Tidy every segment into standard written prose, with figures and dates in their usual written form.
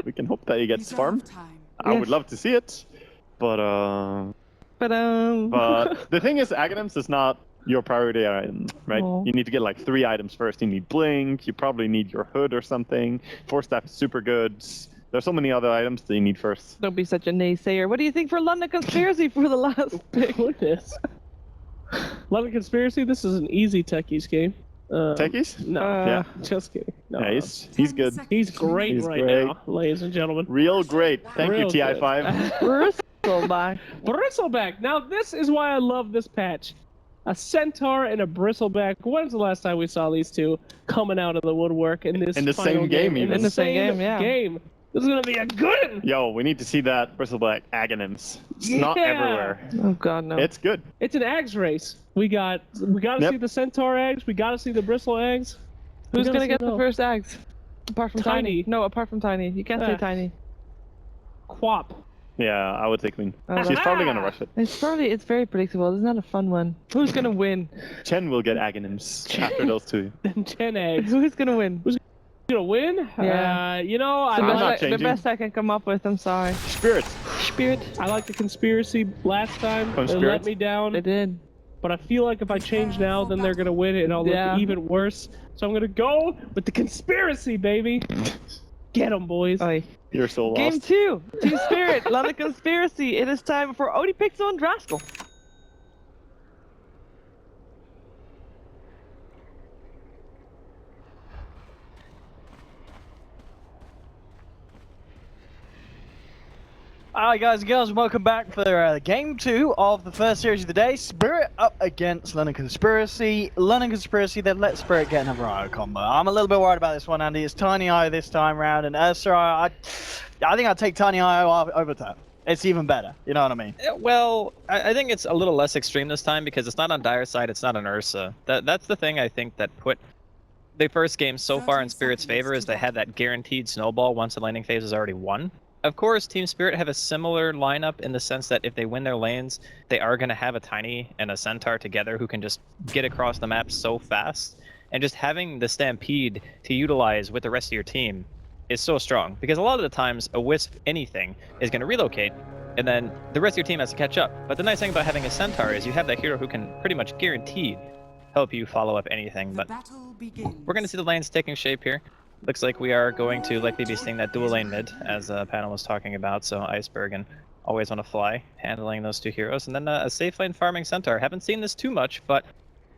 We can hope that he gets farmed. I Yes. would love to see it, but the thing is, Aghanims is not your priority item, right? Oh. You need to get like 3 items first. You need Blink, you probably need your Hood or something. Force Staff is super good. There's so many other items that you need first. Don't be such a naysayer. What do you think for London Conspiracy for the last pick? Goodness. London Conspiracy, this is an easy Techies game. Techies? No, Yeah. just kidding. No, Yeah, he's good. he's great He's right great. now, ladies and gentlemen. Real great. Thank Real you, TI5. Bristleback. Bristleback. Now, this is why I love this patch. A Centaur and a Bristleback. When's the last time we saw these two coming out of the woodwork in this In the final same game, even. In the same game. This is gonna be a good one. Yo, we need to see that Bristleback Aghanims. It's not Yeah. everywhere. Oh god, no. It's good. It's an eggs race. We gotta Yep. see the Centaur eggs. We gotta see the Bristle eggs. Who's gonna get the first eggs? Apart from Tiny. Tiny. No, apart from Tiny. You can't say Tiny. Quap. Yeah, I would say Queen. Oh, She's probably gonna rush it. It's very predictable. It's not a fun one. Who's gonna win? Chen will get Aghanims after those two. Then 10 eggs. Who's gonna win? Gonna win? Yeah. You know, I'm not the changing. best I can come up with. I'm sorry. Spirit. Spirit. I like the conspiracy last time. From They Spirit? let me down. They did. But I feel like if I change now, then they're gonna win it and I'll Yeah. look even worse. So I'm gonna go with the conspiracy, baby. Get 'em, boys. Oi. You're so lost. Game 2. Team Spirit. London Conspiracy. It is time for Odie Pixel and Draskell. Alright guys and girls, welcome back for game 2 of the first series of the day. Spirit up against London Conspiracy. London Conspiracy then let Spirit get another IO combo. I'm a little bit worried about this one, Andy. It's Tiny IO this time round, and Ursa I think I'd take Tiny IO over that. It's even better, you know what I mean? Well, I think it's a little less extreme this time because it's not on Dire side, it's not on Ursa. That's the thing I think that put the first game so far in Spirit's favor is they had that guaranteed snowball once the laning phase is already won. Of course, Team Spirit have a similar lineup in the sense that if they win their lanes, they are going to have a Tiny and a Centaur together who can just get across the map so fast. And just having the Stampede to utilize with the rest of your team is so strong. Because a lot of the times, a Wisp anything is going to relocate, and then the rest of your team has to catch up. But the nice thing about having a Centaur is you have that hero who can pretty much guaranteed help you follow up anything. But we're going to see the lanes taking shape here. Looks like we are going to likely be seeing that dual lane mid, as Panel was talking about. So Iceberg and Always Wanna Fly handling those two heroes, and then a safe lane farming Centaur. Haven't seen this too much, but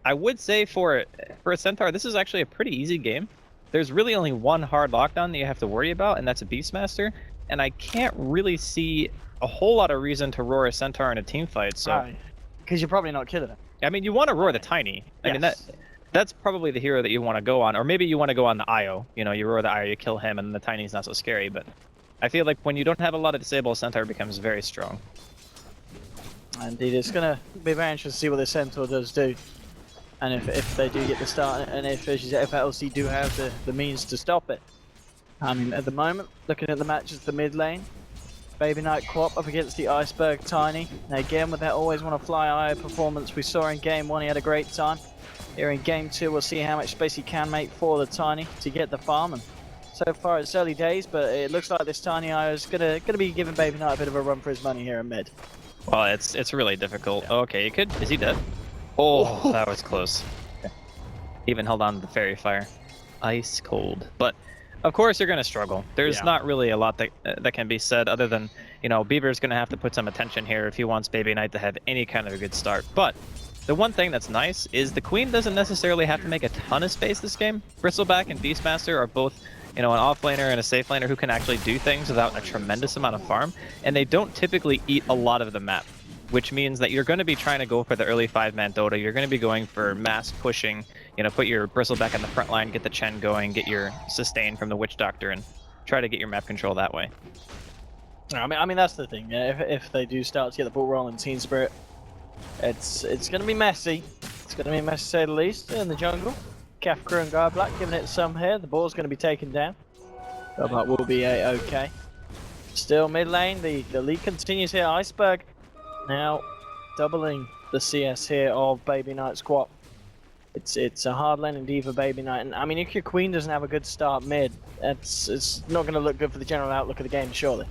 I would say for a Centaur, this is actually a pretty easy game. There's really only one hard lockdown that you have to worry about, and that's a Beastmaster. And I can't really see a whole lot of reason to roar a Centaur in a team fight. So, Because you're probably not killing it. I mean, you want to roar the Tiny. I mean that's probably the hero that you want to go on, or maybe you want to go on the IO. You know, you roar the IO, you kill him, and the Tiny's not so scary. But I feel like when you don't have a lot of disable, Centaur becomes very strong. Indeed, it's going to be very interesting to see what the Centaur does do. And if they do get the start, and if LC do have the means to stop it. I mean, at the moment, looking at the matches, the mid lane, Baby Knight Quap up against the Iceberg Tiny. Now again, with that Always Wanna Fly IO performance we saw in game 1, he had a great time. Here in game 2, we'll see how much space he can make for the Tiny to get the farm. And so far, it's early days, but it looks like this Tiny IO is gonna be giving Baby Knight a bit of a run for his money here in mid. Well, it's really difficult. Yeah. Okay, you could. Is he dead? Oh, that was close. Okay. Even held on to the Fairy Fire. Ice cold. But of course, you're gonna struggle. There's not really a lot that can be said other than, you know, Beaver's gonna have to put some attention here if he wants Baby Knight to have any kind of a good start. But the one thing that's nice is the Queen doesn't necessarily have to make a ton of space this game. Bristleback and Beastmaster are both, you know, an offlaner and a safe laner who can actually do things without a tremendous amount of farm, and they don't typically eat a lot of the map, which means that you're going to be trying to go for the early 5-man Dota. You're going to be going for mass pushing, you know, put your Bristleback on the front line, get the Chen going, get your sustain from the Witch Doctor, and try to get your map control that way. I mean that's the thing. If they do start to get the ball rolling, Team Spirit, it's going to be messy. It's going to be messy, to say the least, in the jungle. Kafka and Guy Black giving it some here. The ball's going to be taken down. But will be okay. Still mid lane. The lead continues here. Iceberg now doubling the CS here of Baby Knight's Quap. It's a hard lane indeed for Baby Knight, and I mean, if your queen doesn't have a good start mid, it's not going to look good for the general outlook of the game, surely.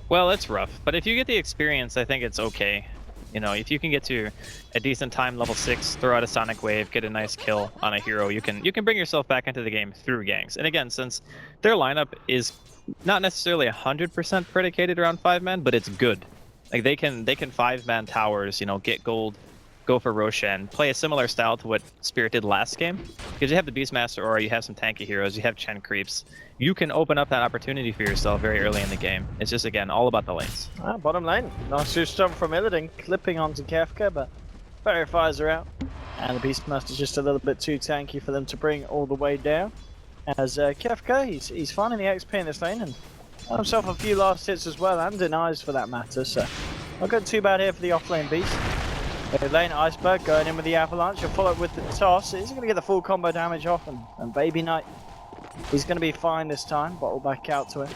Well, it's rough, but if you get the experience, I think it's okay. You know, if you can get to a decent time, level 6, throw out a Sonic Wave, get a nice kill on a hero, you can bring yourself back into the game through ganks. And again, since their lineup is not necessarily 100% predicated around 5-man, but it's good. Like they can 5-man towers, you know, get gold, go for Roshan, play a similar style to what Spirit did last game. Because you have the Beastmaster Aura, you have some tanky heroes, you have Chen creeps. You can open up that opportunity for yourself very early in the game. It's just, again, all about the lanes. Bottom lane. Nice jump from Illidan, clipping onto Kefka, but verifiers are out. And the Beastmaster's just a little bit too tanky for them to bring all the way down. As Kefka, he's finding the XP in this lane and got himself a few last hits as well, and denies for that matter, so not going too bad here for the offlane Beast. Mid lane, Iceberg going in with the Avalanche, he'll follow up with the toss. He's going to get the full combo damage off, and Baby Knight, he's going to be fine this time, bottle back out to him.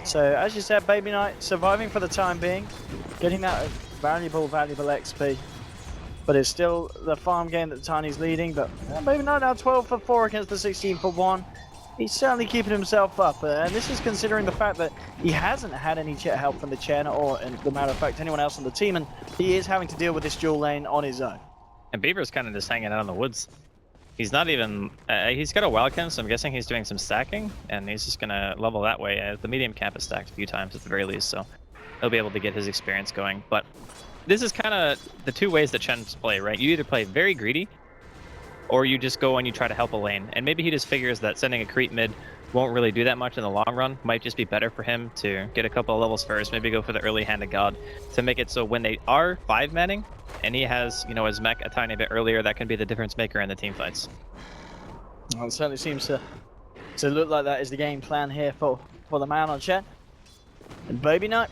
So, as you said, Baby Knight surviving for the time being, getting that valuable XP. But it's still the farm game that Tiny's leading, but Baby Knight now 12 for 4 against the 16 for 1. He's certainly keeping himself up, and this is considering the fact that he hasn't had any help from the Chen or, in the matter of fact, anyone else on the team, and he is having to deal with this dual lane on his own. And Beaver's kind of just hanging out in the woods. He's not even... he's got a Wildkin, so I'm guessing he's doing some stacking, and he's just going to level that way. The medium camp is stacked a few times at the very least, so he'll be able to get his experience going. But this is kind of the two ways that Chen's play, right? You either play very greedy, or you just go and you try to help a lane. And maybe he just figures that sending a creep mid won't really do that much in the long run. Might just be better for him to get a couple of levels first, maybe go for the early Hand of God to make it so when they are 5-manning and he has, you know, his mech a tiny bit earlier, that can be the difference maker in the team fights. Well, it certainly seems to look like that is the game plan here for the man on Chen. And Baby Knight,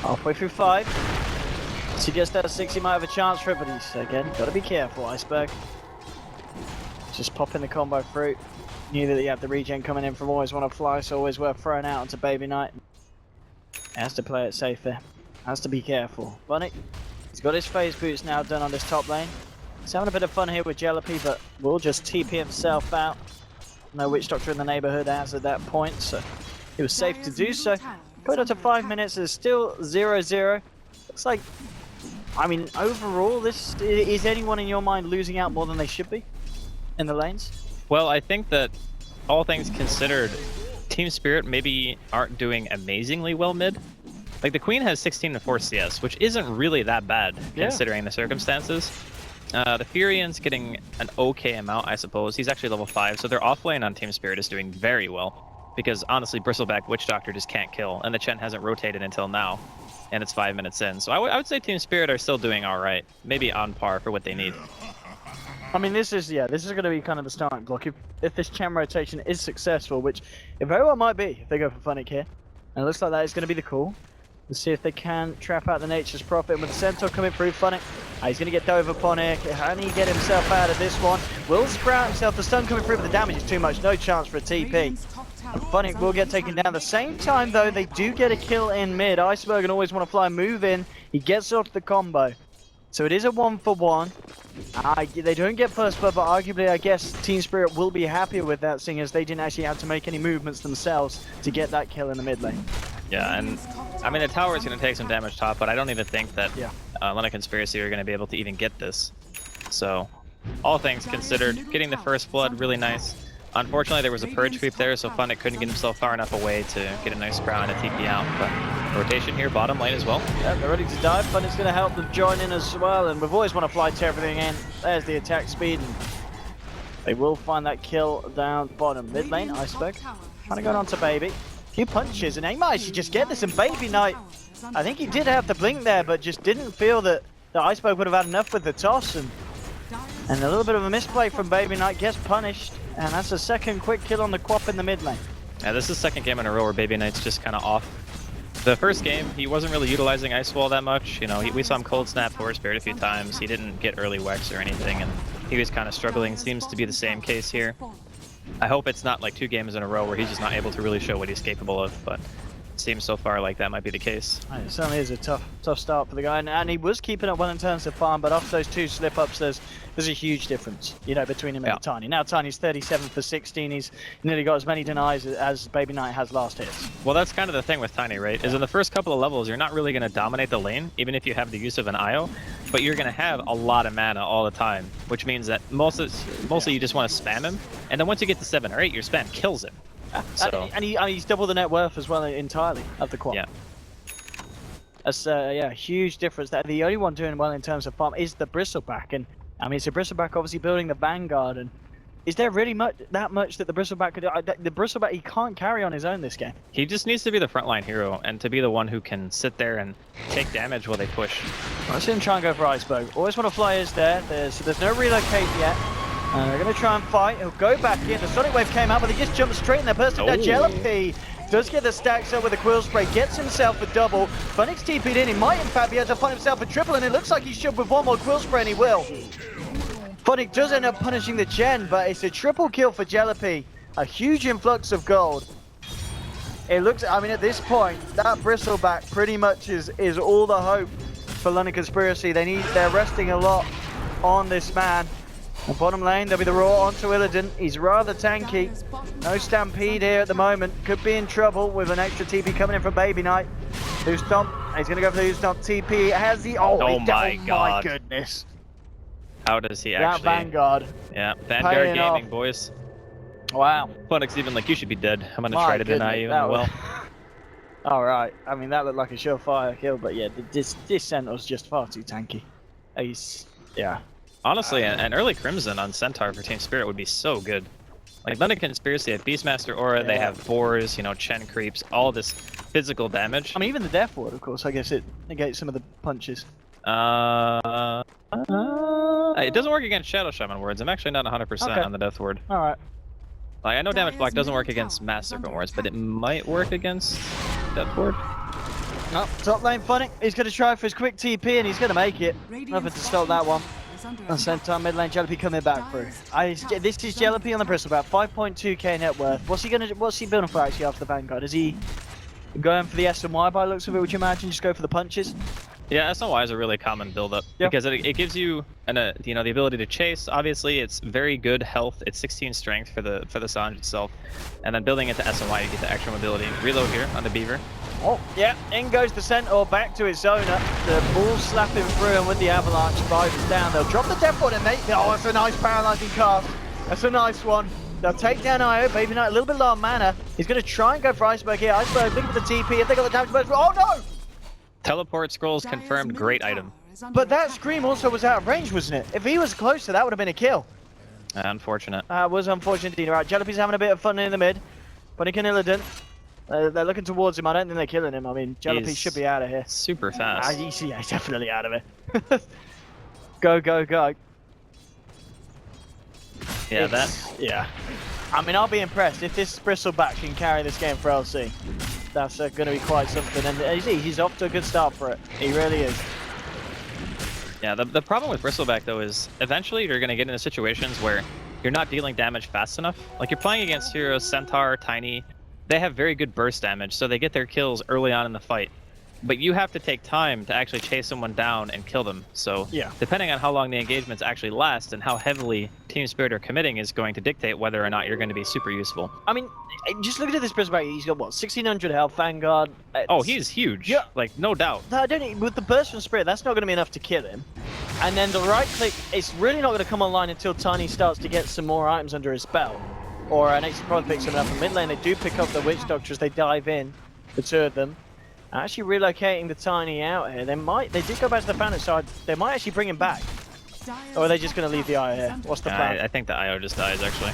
halfway through 5. Suggests that 6 he might have a chance for it, but he's, again, got to be careful, Iceberg. Just popping the combo through. Knew that you have the regen coming in from Always Wanna Fly, so always worth throwing out onto Baby Knight. Has to play it safe here. Has to be careful. Bunny, he's got his phase boots now done on this top lane. He's having a bit of fun here with Jalopy, but will just TP himself out. No Witch Doctor in the neighborhood as at that point, so it was safe to do so. Going up to 5 minutes, there's still 0-0. Looks like, I mean, overall, this is anyone in your mind losing out more than they should be in the lanes? Well, I think that all things considered, Team Spirit maybe aren't doing amazingly well mid. Like the Queen has 16 and 4 CS, which isn't really that bad considering the circumstances. The Furian's getting an okay amount, I suppose. He's actually level 5, so their offlane on Team Spirit is doing very well. Because honestly, Bristleback Witch Doctor just can't kill, and the Chen hasn't rotated until now. And it's 5 minutes in. So I would say Team Spirit are still doing alright. Maybe on par for what they need. I mean, this is going to be kind of the starting block. If this Chen rotation is successful, which it very well might be if they go for Funnick here. And it looks like that is going to be the call. Let's see if they can trap out the Nature's Prophet. And with the Centaur coming through, Funnick, he's going to get dove upon it. Can he get himself out of this one? Will sprout himself. The stun coming through, but the damage is too much. No chance for a TP. And Funnick will get taken down. At the same time, though, they do get a kill in mid. Iceberg and Always Wanna Fly move in. He gets off the combo. So it is a 1-for-1. They don't get first blood, but arguably I guess Team Spirit will be happier with that, seeing as they didn't actually have to make any movements themselves to get that kill in the mid lane. Yeah, and I mean the tower is going to take some damage top, but I don't even think that London Conspiracy are going to be able to even get this. So, all things considered, getting the first blood, really nice. Unfortunately, there was a purge creep there, so Funnick couldn't get himself far enough away to get a nice crown and a TP out. But rotation here, bottom lane as well. Yeah, they're ready to dive. Funnick's going to help them join in as well, and we've always want to fly to everything in. There's the attack speed, and they will find that kill down bottom. Mid lane, Iceberg, trying to go on to Baby. A few punches, and he might actually just get this, and Baby Knight, I think he did have the blink there, but just didn't feel that the Iceberg would have had enough with the toss, and a little bit of a misplay from Baby Knight gets punished. And that's a second quick kill on the Quap in the mid lane. Yeah, this is the second game in a row where Baby Knight's just kind of off. The first game, he wasn't really utilizing Ice Wall that much. You know, we saw him cold snap Force Spirit a few times. He didn't get early Wex or anything, and he was kind of struggling. Seems to be the same case here. I hope it's not like 2 games in a row where he's just not able to really show what he's capable of, but seems so far like that might be the case. It certainly is a tough start for the guy, and he was keeping up well in terms of farm, but after those 2 slip-ups, there's a huge difference, you know, between him and Tiny. Now Tiny's 37 for 16, he's nearly got as many denies as Baby Knight has last hits. Well, that's kind of the thing with Tiny, right? Is in the first couple of levels, you're not really going to dominate the lane, even if you have the use of an IO, but you're going to have a lot of mana all the time, which means that mostly you just want to spam him, and then once you get to 7 or 8, your spam kills him. So. And he's double the net worth as well entirely of the quad. Yeah. That's huge difference there. The only one doing well in terms of farm is the Bristleback, and I mean, it's a Bristleback obviously building the Vanguard, and is there really that much that the Bristleback could do? The Bristleback, he can't carry on his own this game. He just needs to be the frontline hero and to be the one who can sit there and take damage while they push. Let's see him try and go for Iceberg. Always want to fly is there. There's no relocate yet. They're going to try and fight. He'll go back in. The Sonic Wave came out, but he just jumped straight in there. Bursting down. Jellypy does get the stacks up with a Quill Spray. Gets himself a double. Phoenix TP'd in. He might, in fact, be able to find himself a triple, and it looks like he should with one more Quill Spray, and he will. Phoenix does end up punishing the Gen, but it's a triple kill for Jellypy. A huge influx of gold. It looks, I mean, at this point, that Bristleback pretty much is all the hope for London Conspiracy. They're resting a lot on this man. On bottom lane, there'll be the Raw onto Illidan. He's rather tanky. No Stampede here at the moment. Could be in trouble with an extra TP coming in from Baby Knight. Who Stomp? He's going to go for the Who Stomp TP. Has the... Oh my goodness. How does he actually... That Vanguard. Yeah, Vanguard Gaming, boys. Wow. Phoenix even like, you should be dead. I'm going to try to deny you. Well. Alright. I mean, that looked like a surefire kill, but yeah, this Sentinel's just far too tanky. Yeah. Honestly, an early Crimson on Centaur for Team Spirit would be so good. Like, London Conspiracy have Beastmaster Aura, they have Boars, you know, Chen creeps, all this physical damage. I mean, even the Death Ward, of course, I guess it negates some of the punches. It doesn't work against Shadow Shaman wards. I'm actually not 100% on the Death Ward. Alright. Like, I know Damage Block doesn't work against Mass Serpent wards, but it might work against Death Ward. Oh, top lane Phonic. He's going to try for his quick TP, and he's going to make it. Nothing to stop that one. And Centaur mid lane, Jellypy coming back through. This is Jellypy on the Bristol, about 5.2k net worth. What's he building for actually after the Vanguard? Is he going for the S and Y by looks of it, would you imagine? Just go for the punches? Yeah, S&Y is a really common build-up because it gives you the ability to chase. Obviously, it's very good health. It's 16 strength for the Sange itself, and then building into S&Y, you get the extra mobility. Reload here on the Beaver. Oh, yeah, in goes the Centaur back to his zona. The ball slapping through, and with the Avalanche, 5 is down. They'll drop the Death Ward, and that's a nice paralyzing cast. That's a nice one. They'll take down IO. Baby Knight a little bit low on mana. He's going to try and go for Iceberg here. Iceberg looking for the TP. If they got the damage burst, oh no! Teleport scrolls confirmed, great item. But that Scream also was out of range, wasn't it? If he was closer, that would have been a kill. Unfortunate. Was unfortunate indeed. Right, Jellypy's having a bit of fun in the mid. Phoenix and Illidan. They're looking towards him. I don't think they're killing him. I mean, Jellypy should be out of here. Super fast. He's definitely out of it. Go, go, go. Yeah, Yeah. I mean, I'll be impressed if this Bristleback can carry this game for LC. That's going to be quite something, and he's off to a good start for it. He really is. Yeah, the problem with Bristleback, though, is eventually you're going to get into situations where you're not dealing damage fast enough. Like, you're playing against heroes, Centaur, Tiny. They have very good burst damage, so they get their kills early on in the fight. But you have to take time to actually chase someone down and kill them. So depending on how long the engagements actually last and how heavily Team Spirit are committing is going to dictate whether or not you're going to be super useful. I mean, just looking at this Bristleback, he's got, what, 1600 health, Vanguard. Oh, he's huge. Yeah. Like, no doubt. No, with the burst from Spirit, that's not going to be enough to kill him. And then the right click, it's really not going to come online until Tiny starts to get some more items under his belt. Or an extra probably picks someone up from mid lane. They do pick up the Witch Doctor as they dive in, the two of them. Actually relocating the Tiny out here. They did go back to the Phantom side. They might actually bring him back. Or are they just going to leave the IO here? What's the plan? I think the IO just dies, actually.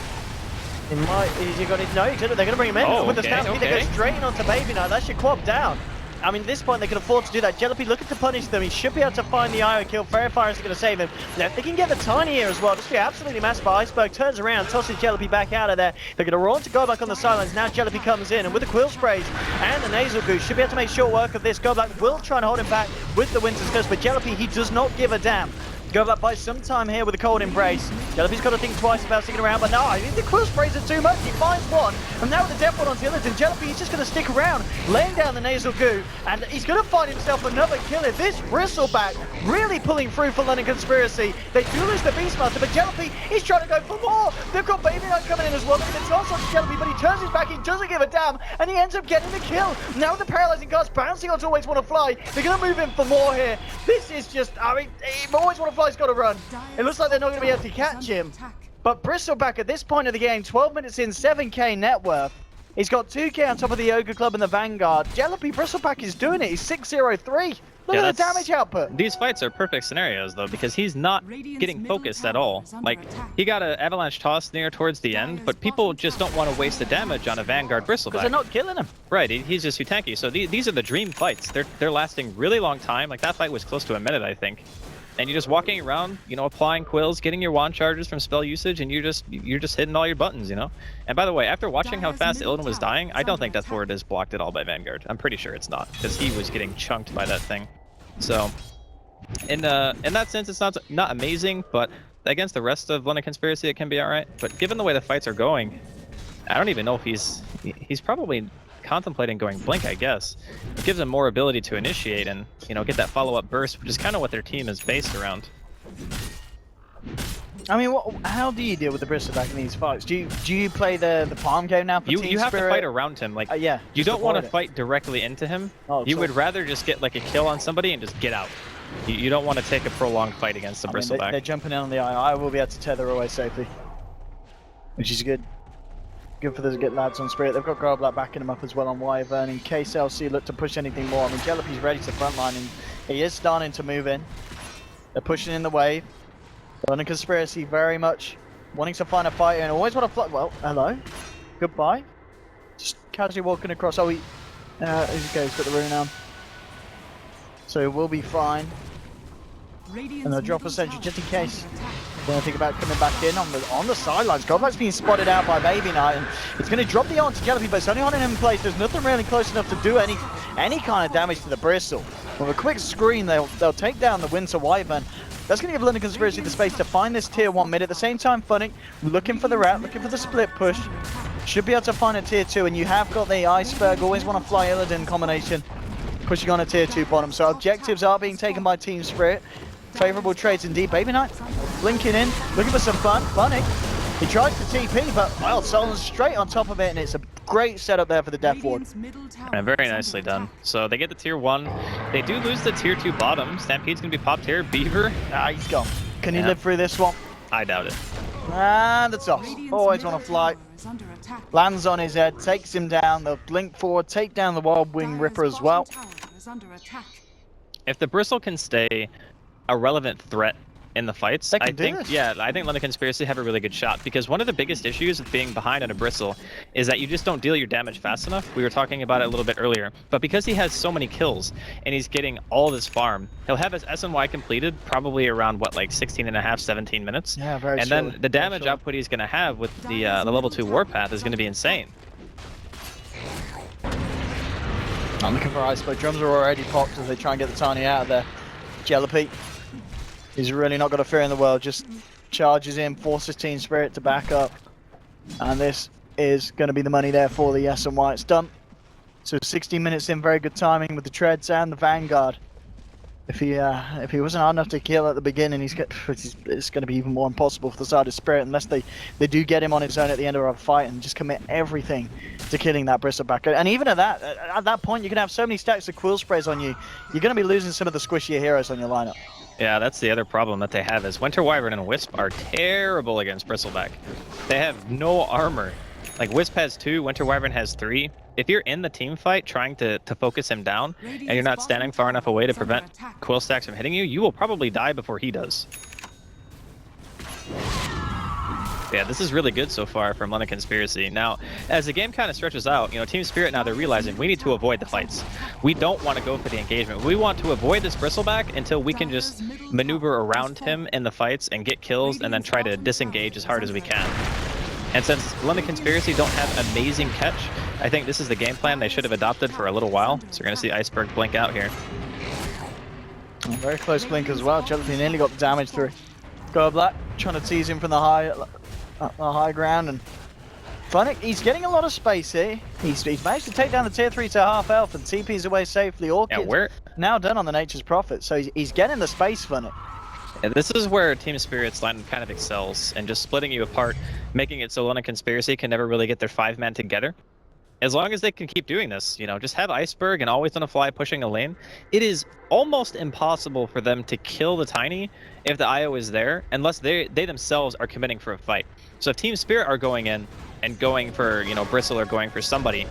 He might. Is he going to? No, they're going to bring him in. With the Stampede, they go straight onto Baby Knight. That should quad down. I mean, at this point, they can afford to do that. Jellypy looking to punish them. He should be able to find the IO kill. Verifier is going to save him. Now, they can get the Tiny here as well. Just be absolutely massive. Iceberg turns around, tosses Jellypy back out of there. They're going to run to go back on the sidelines. Now Jellypy comes in, and with the Quill Sprays and the Nasal Goose, should be able to make short work of this. Go back will try and hold him back with the Winter's Curse, but Jellypy, he does not give a damn. Go buy some time here with a cold embrace. Jellybee's got to think twice about sticking around, but no, I think the quill sprays are too much. He finds one, and now with the death one on Illidan, Jellybee is just going to stick around, laying down the nasal goo, and he's going to find himself another killer. This Bristleback really pulling through for London Conspiracy. They do lose the Beastmaster, but Jellybee is trying to go for more. They've got Baby Knight coming in as well. They're going to toss on Jellybee, but he turns his back, he doesn't give a damn, and he ends up getting the kill. Now with the paralyzing guards bouncing onto Always Wanna Fly, they're going to move in for more here. This is just, I mean, Always Wanna Fly's got to run. It looks like they're not going to be able to catch him. But Bristleback at this point of the game, 12 minutes in, 7k net worth. He's got 2k on top of the Yoga Club and the Vanguard. Jellybee Bristleback is doing it. He's 603. Look at the damage output. These fights are perfect scenarios, though, because he's not getting focused at all. Like, he got an Avalanche toss near towards the end, but people just don't want to waste the damage on a Vanguard Bristleback. Because they're not killing him. Right, he's just too tanky. So these are the dream fights. They're lasting really long time. Like, that fight was close to a minute, I think. And you're just walking around, you know, applying quills, getting your wand charges from spell usage, and you're just hitting all your buttons, you know? And by the way, after watching how fast Illidan was dying, I don't think Death Ward is blocked at all by Vanguard. I'm pretty sure it's not, because he was getting chunked by that thing. So, in that sense, it's not amazing, but against the rest of London Conspiracy, it can be alright. But given the way the fights are going, I don't even know if he's probably contemplating going Blink, I guess. It gives him more ability to initiate and, you know, get that follow-up burst, which is kind of what their team is based around. I mean, how do you deal with the Bristleback in these fights? Do you play the farm game now for Team You have Spirit? to fight around him. Like, yeah, you don't want to fight directly into him. You would rather just get like a kill on somebody and just get out. You don't want to take a prolonged fight against the Bristleback. They're jumping in on the eye. I will be able to tether away safely, which is good. Good for the lads on Spirit. They've got Groblack backing them up as well on Wyvern in case LC look to push anything more. I mean, Jellybee's ready to the front line and he is starting to move in. They're pushing in the wave. London Conspiracy very much wanting to find a fighter and always want to fly. Well, hello. Goodbye. Just casually walking across. Oh, he goes, got the rune on. So we'll be fine. And they'll drop a sentry just in case. Then I think about coming back in on the sidelines. Godlike's being spotted out by Baby Knight, and it's going to drop the on to Jellybee, but it's only on him in place. There's nothing really close enough to do any kind of damage to the Bristle. With a quick screen, they'll take down the Winter Wyvern. That's going to give London Conspiracy the space to find this tier 1 mid. At the same time, Funnick looking for the rat, looking for the split push. Should be able to find a tier 2, and you have got the Iceberg, Always Want to Fly Illidan combination pushing on a tier 2 bottom. So objectives are being taken by Team Spirit. Favorable trades indeed. Baby Knight blinking in, looking for some fun. Funny. He tries to TP, but well, Solon's straight on top of it, and it's a great setup there for the Death Ward. And very nicely done. So they get the tier 1. They do lose the tier 2 bottom. Stampede's gonna be popped here. Beaver. He's gone. Can he live through this one? I doubt it. And it's off. Always Want to Fly. Lands on his head, takes him down. They'll blink forward, take down the Wild Wing Ripper as well. If the Bristle can stay a relevant threat in the fights, I think London Conspiracy have a really good shot, because one of the biggest issues of being behind on a Bristle is that you just don't deal your damage fast enough. We were talking about it a little bit earlier, but because he has so many kills and he's getting all this farm, he'll have his SNY completed probably around what, like 16 and a half, 17 minutes. Yeah, very And then the damage output he's going to have with the level 2 Warpath is going to be insane. I'm looking for Iceberg. Drums are already popped as they try and get the Tiny out of there. Jellypee. He's really not got a fear in the world, just charges in, forces Team Spirit to back up. And this is going to be the money there for the yes and white. It's done. So 60 minutes in, very good timing with the Treads and the Vanguard. If he wasn't hard enough to kill at the beginning, it's going to be even more impossible for the side of Spirit unless they do get him on his own at the end of a fight and just commit everything to killing that Bristleback. And even at that point, you can have so many stacks of quill sprays on you, you're going to be losing some of the squishier heroes on your lineup. Yeah, that's the other problem that they have is Winter Wyvern and Wisp are terrible against Bristleback. They have no armor. Like, Wisp has 2, Winter Wyvern has 3. If you're in the team fight trying to focus him down, and you're not standing far enough away to prevent quill stacks from hitting you, you will probably die before he does. Yeah, this is really good so far from London Conspiracy. Now, as the game kind of stretches out, you know, Team Spirit now, they're realizing we need to avoid the fights. We don't want to go for the engagement. We want to avoid this Bristleback until we can just maneuver around him in the fights and get kills and then try to disengage as hard as we can. And since London Conspiracy don't have amazing catch, I think this is the game plan they should have adopted for a little while. So you're going to see Iceberg blink out here. Very close blink as well. Jellybean nearly got the damage through. Go Black trying to tease him from the high ground, and Funnick, he's getting a lot of space here. He's managed to take down the tier 3 to half health and TP's away safely. Orchid we're now done on the Nature's Prophet, so he's getting the space, Funnick. Yeah, this is where Team Spirit's line kind of excels, and just splitting you apart, making it so London Conspiracy can never really get their 5-man together. As long as they can keep doing this, you know, just have Iceberg and always on a fly pushing a lane, it is almost impossible for them to kill the Tiny if the IO is there, unless they themselves are committing for a fight. So if Team Spirit are going in and going for, you know, Bristle or going for somebody,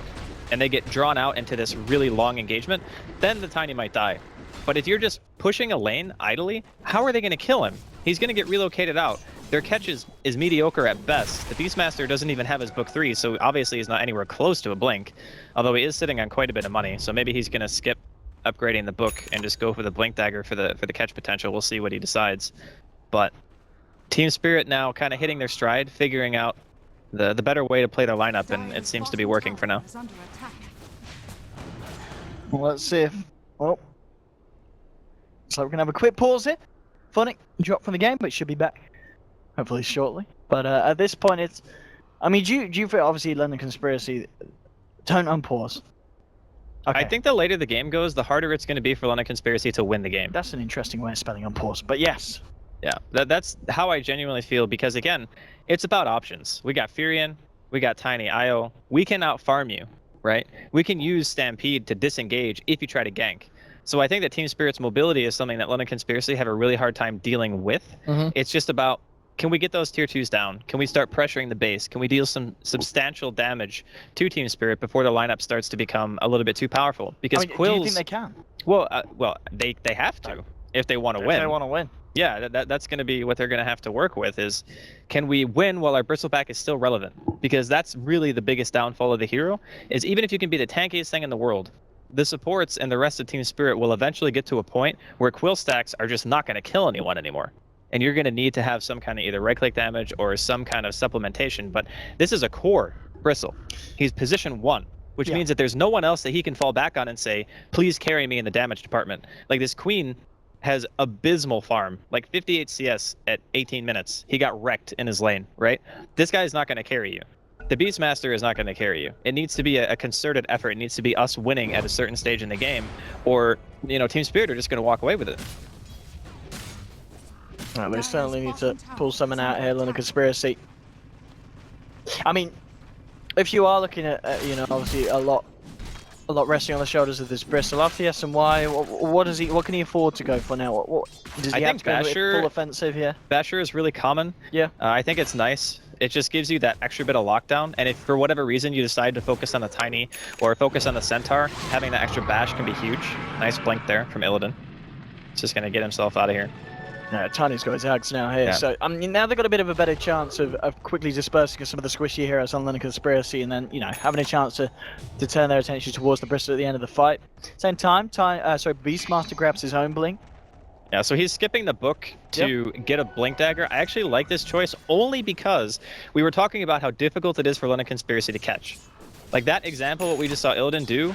and they get drawn out into this really long engagement, then the Tiny might die. But if you're just pushing a lane idly, how are they going to kill him? He's going to get relocated out. Their catch is mediocre at best. The Beastmaster doesn't even have his book 3, so obviously he's not anywhere close to a blink, although he is sitting on quite a bit of money, so maybe he's going to skip upgrading the book and just go for the blink dagger for the catch potential. We'll see what he decides. But Team Spirit now kind of hitting their stride, figuring out the better way to play their lineup, and it seems to be working for now. Well, let's see if... Oh. So we're going to have a quick pause here. Funny, drop from the game, but should be back hopefully shortly. But at this point, it's... I mean, do you feel, obviously, London Conspiracy, don't unpause. Okay. I think the later the game goes, the harder it's going to be for London Conspiracy to win the game. That's an interesting way of spelling unpause, but yes. Yeah, that's how I genuinely feel, because again, it's about options. We got Furion, we got Tiny, IO. We can out-farm you, right? We can use Stampede to disengage if you try to gank. So I think that Team Spirit's mobility is something that London Conspiracy have a really hard time dealing with. It's just about, can we get those tier 2s down? Can we start pressuring the base? Can we deal some substantial damage to Team Spirit before the lineup starts to become a little bit too powerful? Because Quills... Do you think they can? Well, they have to if they want to win. If they want to win. Yeah, that's going to be what they're going to have to work with, is can we win while our Bristleback is still relevant? Because that's really the biggest downfall of the hero, is even if you can be the tankiest thing in the world, the supports and the rest of Team Spirit will eventually get to a point where Quill stacks are just not going to kill anyone anymore. And you're going to need to have some kind of either right-click damage or some kind of supplementation. But this is a core Bristle. He's position 1, which means that there's no one else that he can fall back on and say, please carry me in the damage department. Like, this Queen has abysmal farm, like 58 CS at 18 minutes. He got wrecked in his lane, right? This guy is not going to carry you. The Beastmaster is not going to carry you. It needs to be a concerted effort. It needs to be us winning at a certain stage in the game, or, you know, Team Spirit are just going to walk away with it. Right, they certainly need to pull something out here, London Conspiracy. I mean, if you are looking at, you know, obviously a lot resting on the shoulders of this Bristle after the SMY, what can he afford to go for now? What does he have to go full offensive here? Basher is really common. Yeah. I think it's nice. It just gives you that extra bit of lockdown, and if for whatever reason you decide to focus on the Tiny or focus on the Centaur, having that extra bash can be huge. Nice blink there from Illidan. It's just going to get himself out of here. Yeah, Tiny's got his axe now here, so I mean, now they've got a bit of a better chance of quickly dispersing some of the squishy heroes on London Conspiracy, and then, you know, having a chance to turn their attention towards the Bristle at the end of the fight. Same time, Beastmaster grabs his own blink. Yeah, so he's skipping the book to get a blink dagger. I actually like this choice only because we were talking about how difficult it is for London Conspiracy to catch. Like, that example, what we just saw Illidan do,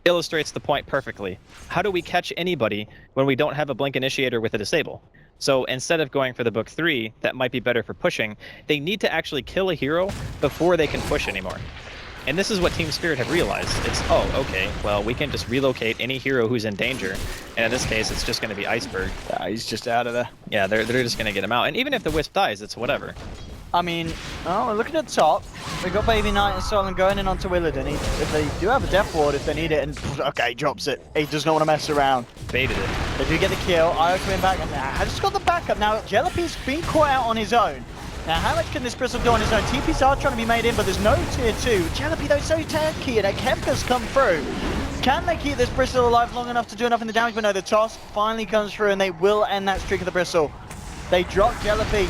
illustrates the point perfectly. How do we catch anybody when we don't have a blink initiator with a disable? So instead of going for the book 3, that might be better for pushing, they need to actually kill a hero before they can push anymore. And this is what Team Spirit have realized. It's, oh, okay, well, we can just relocate any hero who's in danger. And in this case, it's just going to be Iceberg. He's just out of there. Yeah, they're just going to get him out. And even if the Wisp dies, it's whatever. I mean, oh, look at the top. We've got Baby Knight and Solon going in onto Illidan. If they do have a death ward, if they need it, and okay, he drops it. He does not want to mess around. Baited it. They do get the kill. Io coming back, and I just got the backup. Now, Jellybean's been caught out on his own. Now, how much can this Bristle do on his own? TPs are trying to be made in, but there's no tier 2. Jellybean, though, so tanky, and Kemka's come through. Can they keep this Bristle alive long enough to do enough in the damage? But no, the toss finally comes through, and they will end that streak of the Bristle. They drop Jellybean.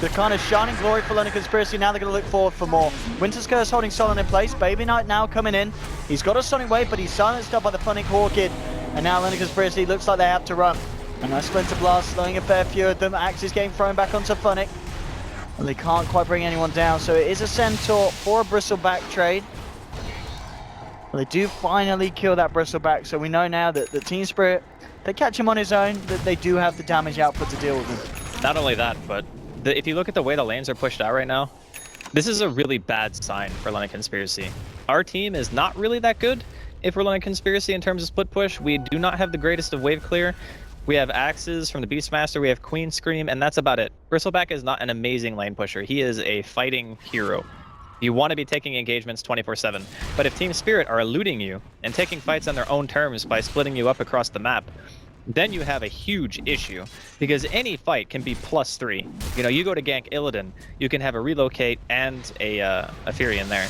The kind of shining glory for London Conspiracy. Now they're going to look forward for more. Winter's Curse holding Solon in place. Baby Knight now coming in. He's got a Sonic Wave, but he's silenced up by the Funnick Orchid. And now London Conspiracy looks like they have to run. A nice Splinter Blast, slowing a fair few of them. Axe is getting thrown back onto Funnick. And they can't quite bring anyone down. So it is a Centaur for a Bristleback trade. Well, they do finally kill that Bristleback, so we know now that the Team Spirit, they catch him on his own, that they do have the damage output to deal with him. Not only that, but if you look at the way the lanes are pushed out right now, this is a really bad sign for London Conspiracy. Our team is not really that good if we're London Conspiracy in terms of split push. We do not have the greatest of wave clear. We have axes from the Beastmaster, we have Queen Scream, and that's about it. Bristleback is not an amazing lane pusher. He is a fighting hero. You want to be taking engagements 24/7. But if Team Spirit are eluding you and taking fights on their own terms by splitting you up across the map, then you have a huge issue, because any fight can be +3. You know, you go to gank Illidan, you can have a relocate and a Fury in there.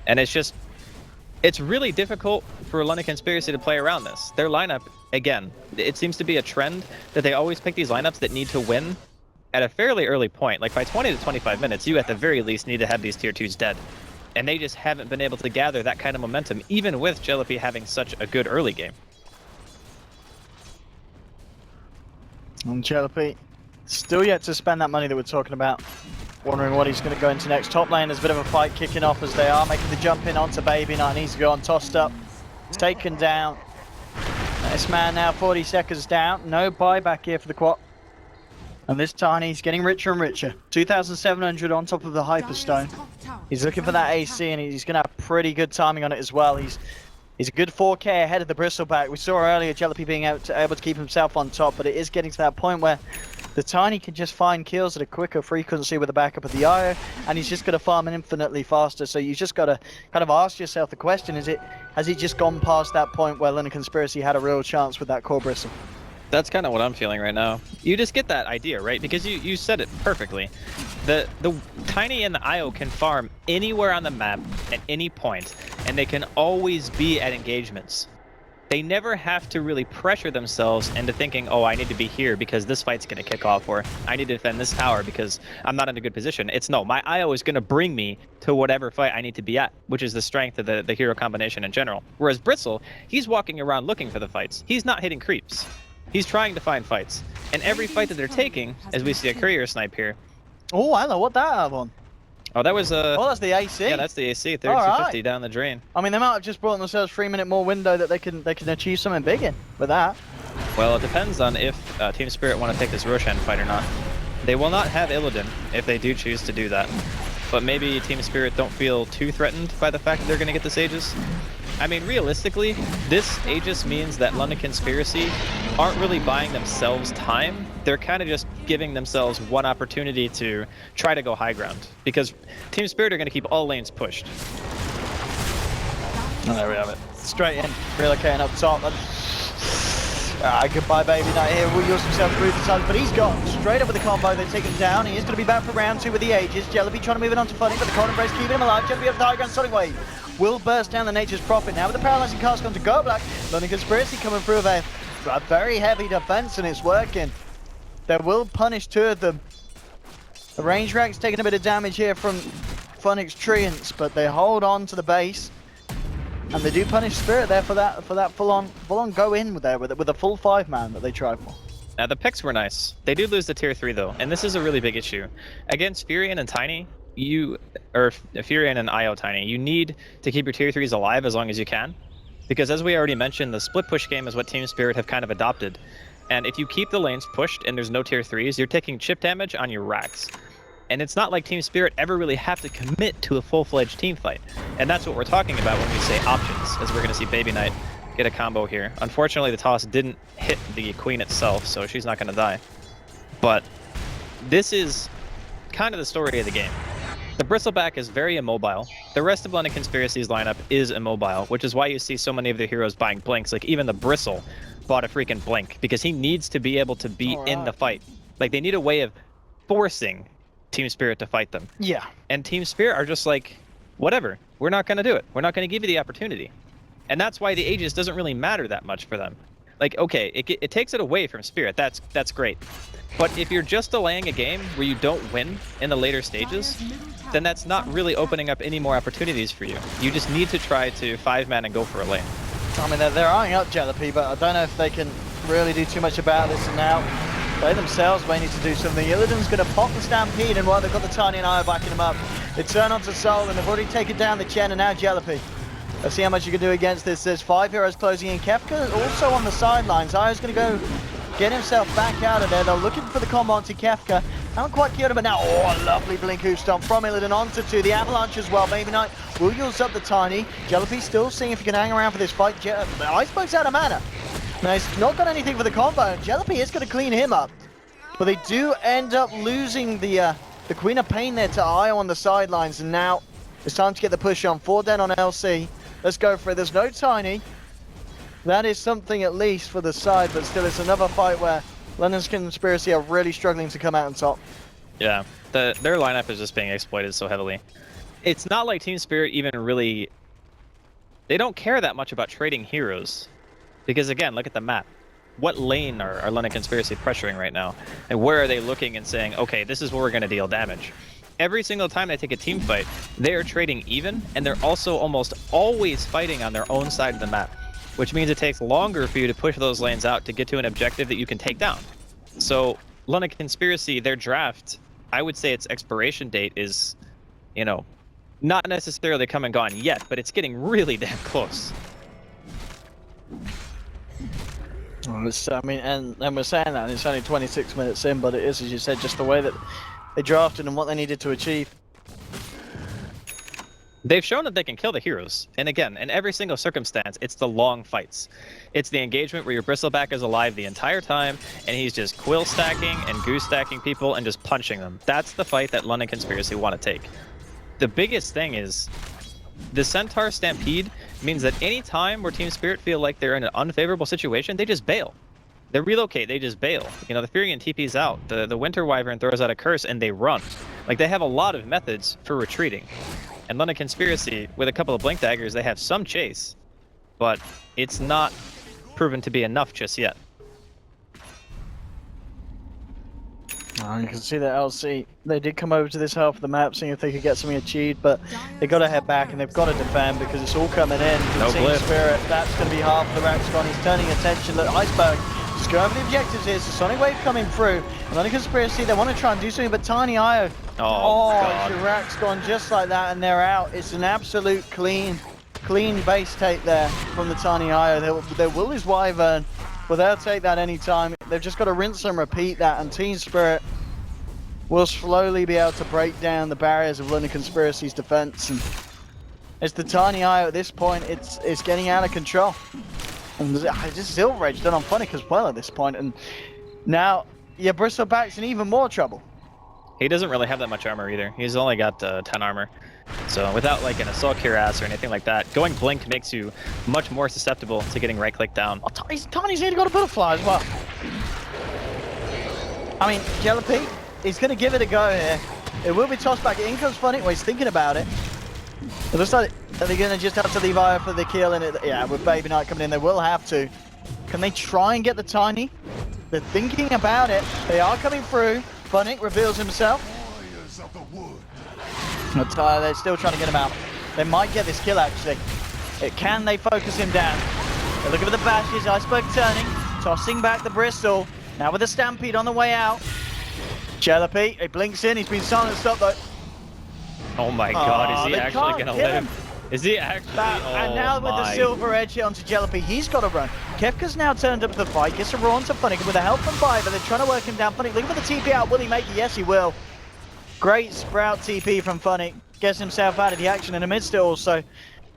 And it's really difficult for London Conspiracy to play around this. Their lineup, again, it seems to be a trend that they always pick these lineups that need to win at a fairly early point. Like by 20 to 25 minutes, you at the very least need to have these tier 2s dead. And they just haven't been able to gather that kind of momentum, even with Jellipi having such a good early game. And Jellipi still yet to spend that money that we're talking about. Wondering what he's going to go into next. Top lane, there's a bit of a fight kicking off as they are making the jump in onto Baby Knight. Needs to go on, tossed up. It's taken down. This man now 40 seconds down. No buyback here for the quad. And this Tiny's getting richer and richer. 2,700 on top of the Hyperstone. He's looking for that AC, and he's going to have pretty good timing on it as well. He's a good 4k ahead of the Bristleback. We saw earlier Jellipi being able to keep himself on top, but it is getting to that point where the Tiny can just find kills at a quicker frequency with the backup of the IO, and he's just going to farm infinitely faster. So you just got to kind of ask yourself the question, has he just gone past that point where London Conspiracy had a real chance with that core Bristle? That's kind of what I'm feeling right now. You just get that idea, right? Because you said it perfectly. The Tiny and the IO can farm anywhere on the map at any point, and they can always be at engagements. They never have to really pressure themselves into thinking, oh, I need to be here because this fight's going to kick off, or I need to defend this tower because I'm not in a good position. It's no, my IO is going to bring me to whatever fight I need to be at, which is the strength of the hero combination in general. Whereas Bristle, he's walking around looking for the fights. He's not hitting creeps. He's trying to find fights. And every fight that they're taking, as we see a courier snipe here. Oh, I know what that have on. Oh, that was Oh, that's the AC. Yeah, that's the AC. 3250 down the drain. I mean, they might have just brought themselves 3-minute more window that they can achieve something big in with that. Well, it depends on if Team Spirit want to take this Roshan fight or not. They will not have Illidan if they do choose to do that. But maybe Team Spirit don't feel too threatened by the fact that they're going to get this Aegis. I mean, realistically, this Aegis means that London Conspiracy aren't really buying themselves time. They're kind of just giving themselves one opportunity to try to go high ground. Because Team Spirit are going to keep all lanes pushed. Oh, there we have it. Straight in. Relocating up top. Goodbye, Baby Knight here. Will use himself through the sun, but he's gone straight up with the combo. They take him down. He is going to be back for round 2 with the Aegis. Jellipi trying to move it onto Funny, but the Cold Embrace keeping him alive. Jellipi up the high ground. Sonic Wave will burst down the Nature's Prophet now with the paralyzing cast onto Go Black. London Conspiracy coming through with a very heavy defense, and it's working. They will punish 2 of them. The range rack's taking a bit of damage here from Funix Treants, but they hold on to the base. And they do punish Spirit there for that full-on go in with a full 5-man that they tried for. Now the picks were nice. They do lose the tier 3 though, and this is a really big issue. Against Furion and Tiny, Furion and IO Tiny, you need to keep your tier 3s alive as long as you can. Because as we already mentioned, the split push game is what Team Spirit have kind of adopted. And if you keep the lanes pushed and there's no tier 3s, you're taking chip damage on your racks. And it's not like Team Spirit ever really have to commit to a full-fledged team fight. And that's what we're talking about when we say options, as we're going to see Baby Knight get a combo here. Unfortunately, the toss didn't hit the Queen itself, so she's not going to die. But this is kind of the story of the game. The Bristleback is very immobile. The rest of London Conspiracy's lineup is immobile, which is why you see so many of their heroes buying blinks. Like even the Bristle bought a freaking blink, because he needs to be able to be in the fight. Like they need a way of forcing Team Spirit to fight them. Yeah. And Team Spirit are just like, whatever, we're not going to do it. We're not going to give you the opportunity. And that's why the Aegis doesn't really matter that much for them. Like, okay, it takes it away from Spirit. That's great. But if you're just delaying a game where you don't win in the later stages, then that's not really opening up any more opportunities for you. You just need to try to 5-man and go for a lane. I mean, they're eyeing up Jellipi, but I don't know if they can really do too much about this. And now they themselves may need to do something. Illidan's going to pop the Stampede, and while they've got the Tiny and IO backing him up, they turn onto Soul, and they've already taken down the Chen, and now Jellipi. Let's see how much you can do against this. There's 5 heroes closing in. Kefka also on the sidelines. Io's going to go get himself back out of there. They're looking for the combo onto Kefka. Haven't quite killed him, but now, oh, a lovely blink hoof stomp from Illidan onto 2. The avalanche as well. Baby Knight will use up the Tiny. Jellaby still seeing if he can hang around for this fight. Iceberg's out of mana. Now, he's not got anything for the combo. Jellaby is going to clean him up. But they do end up losing the Queen of Pain there to Io on the sidelines. And now it's time to get the push on. 4 down on LC. Let's go for it. There's no Tiny. That is something at least for the side, but still it's another fight where London's Conspiracy are really struggling to come out on top. Yeah, their lineup is just being exploited so heavily. It's not like Team Spirit even really... They don't care that much about trading heroes. Because again, look at the map. What lane are London Conspiracy pressuring right now? And where are they looking and saying, okay, this is where we're going to deal damage? Every single time they take a team fight, they are trading even, and they're also almost always fighting on their own side of the map. Which means it takes longer for you to push those lanes out to get to an objective that you can take down. So, London Conspiracy, their draft, I would say its expiration date is, you know, not necessarily come and gone yet, but it's getting really damn close. I mean, and we're saying that, and it's only 26 minutes in, but it is, as you said, just the way that they drafted and what they needed to achieve. They've shown that they can kill the heroes, and again, in every single circumstance, it's the long fights. It's the engagement where your Bristleback is alive the entire time, and he's just quill stacking and goose stacking people and just punching them. That's the fight that London Conspiracy want to take. The biggest thing is, the Centaur Stampede means that any time where Team Spirit feel like they're in an unfavorable situation, they just bail. They relocate, they just bail. You know, the Furion TP's out, the Winter Wyvern throws out a curse, and they run. Like, they have a lot of methods for retreating. And London Conspiracy, with a couple of Blink Daggers, they have some chase, but it's not proven to be enough just yet. You can see that LC, they did come over to this half of the map, seeing if they could get something achieved, but they got to head back and they've got to defend because it's all coming in. No blip. Spirit, that's going to be half the Raxcon. He's turning attention. Look, Iceberg just going for the objectives here. So Sonic Wave coming through. And London Conspiracy, they want to try and do something, but Tiny Io. Oh God. Chirac's gone just like that, and they're out. It's an absolute clean base take there from the Tiny Io. They will lose Wyvern, but they'll take that anytime. They've just got to rinse and repeat that, and Team Spirit will slowly be able to break down the barriers of London Conspiracy's defense. And it's the Tiny Io at this point. It's getting out of control. And just Silver Edge done on Funnick as well at this point, and now yeah, Bristleback's in even more trouble. He doesn't really have that much armor either. He's only got 10 armor. So without like an Assault Cuirass or anything like that, going Blink makes you much more susceptible to getting right-click down. Oh, Tiny's nearly got a Butterfly as well. I mean, Jellaby, he's going to give it a go here. It will be tossed back. In comes Funnick, well, he's thinking about it. It looks like, are they going to just have to leave Io for the kill? And yeah, with Baby Knight coming in, they will have to. Can they try and get the Tiny? They're thinking about it. They are coming through. Funnick reveals himself. But they're still trying to get him out. They might get this kill, actually. Can they focus him down? They're looking for the bashes. Iceberg turning, tossing back the Bristol. Now with the Stampede on the way out. Jellaby, he blinks in. He's been silenced up, though. Oh my God, is he actually going to live? Is he actually? And now with the Silver Edge hit onto Jellaby, he's got to run. Kefka's now turned up to the fight, gets a raw onto Funnick, with the help from Fiverr, they're trying to work him down. Funnick looking for the TP out, will he make it? Yes, he will. Great Sprout TP from Funnick, gets himself out of the action in the midst also.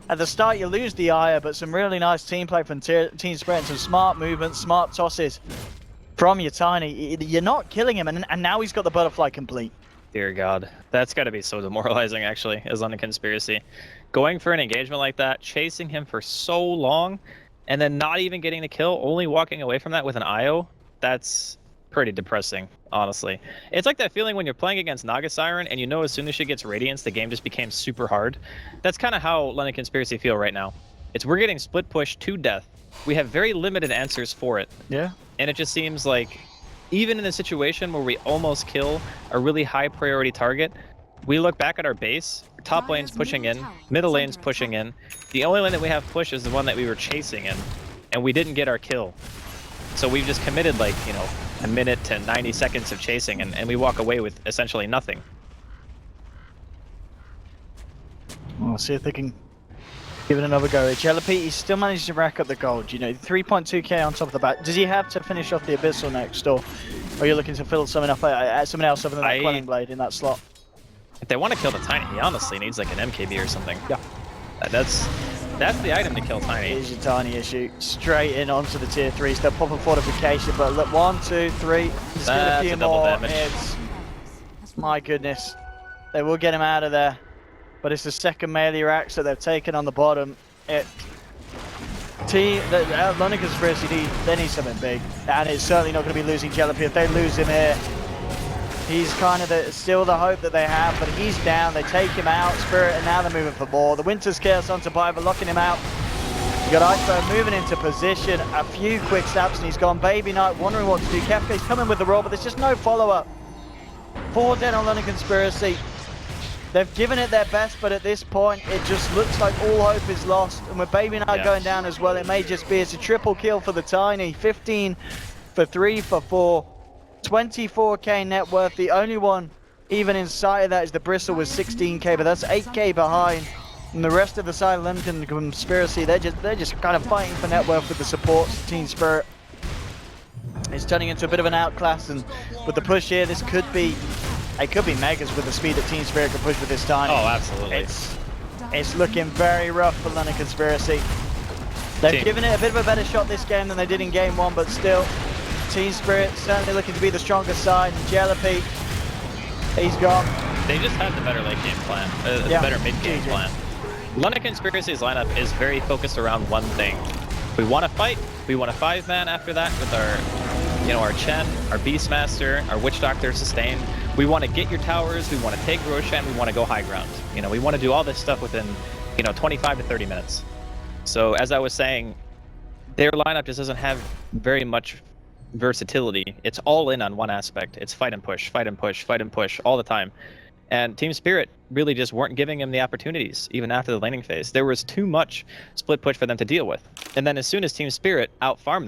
At the start you lose the Aya, but some really nice team play from Team Spirit, some smart movements, smart tosses from your Tiny. You're not killing him, and now he's got the Butterfly complete. Dear God, that's got to be so demoralizing, actually, as London Conspiracy. Going for an engagement like that, chasing him for so long, and then not even getting the kill, only walking away from that with an IO, that's pretty depressing, honestly. It's like that feeling when you're playing against Naga Siren, and you know as soon as she gets Radiance, the game just became super hard. That's kind of how London Conspiracy feel right now. We're getting split pushed to death. We have very limited answers for it. Yeah. And it just seems like, even in a situation where we almost kill a really high priority target, we look back at our base, top lane's pushing in, middle lane's pushing in. The only lane that we have push is the one that we were chasing in, and we didn't get our kill. So we've just committed like, you know, a minute to 90 seconds of chasing, and we walk away with essentially nothing. We'll see if they can Give it another go. Jellypete, he's still managed to rack up the gold. You know, 3.2k on top of the back. Does he have to finish off the Abyssal next, or are you looking to fill something up, something else other than that Quelling Blade in that slot? If they want to kill the Tiny, he honestly needs like an MKB or something. Yeah. That's the item to kill Tiny. Here's your Tiny issue. Straight in onto the tier 3s. They'll pop a fortification, but look, 1, 2, 3. Just get a few double more. damage. It's... My goodness. They will get him out of there. But it's the second melee rack, so they've taken on the bottom. London Conspiracy, they need something big. And it's certainly not going to be losing Jellypete. If they lose him here, he's kind of still the hope that they have, but he's down. They take him out, Spirit, and now they're moving for more. The Winter's Chaos onto Biver, locking him out. You got Iceberg moving into position. A few quick stabs and he's gone. Baby Knight wondering what to do. Kefka's coming with the roll, but there's just no follow-up. 4 dead on London Conspiracy. They've given it their best, but at this point, it just looks like all hope is lost. And with Baby Knight going down as well, it may just be it's a triple kill for the Tiny. 15 for 3 for 4. 24k net worth. The only one even inside of that is the Bristle with 16k, but that's 8k behind. And the rest of the side of London Conspiracy, they're just kind of fighting for net worth with the supports. Team Spirit is turning into a bit of an outclass, and with the push here, this could be megas with the speed that Team Spirit can push with this time. Oh, absolutely. It's looking very rough for London Conspiracy. They've given it a bit of a better shot this game than they did in game 1, but still, Team Spirit certainly looking to be the stronger side. And Jellypete, he's gone. They just have the better late game plan, the better mid game plan. London Conspiracy's lineup is very focused around one thing. We want to fight. We want a 5-man after that with our Chen, our Beastmaster, our Witch Doctor sustained. We want to get your towers. We want to take Roshan. We want to go high ground. We want to do all this stuff within 25 to 30 minutes. So as I was saying, their lineup just doesn't have very much versatility. It's all in on one aspect. It's fight and push, fight and push, fight and push all the time. And Team Spirit really just weren't giving him the opportunities, even after the laning phase. There was too much split push for them to deal with. And then as soon as Team Spirit out-farmed them,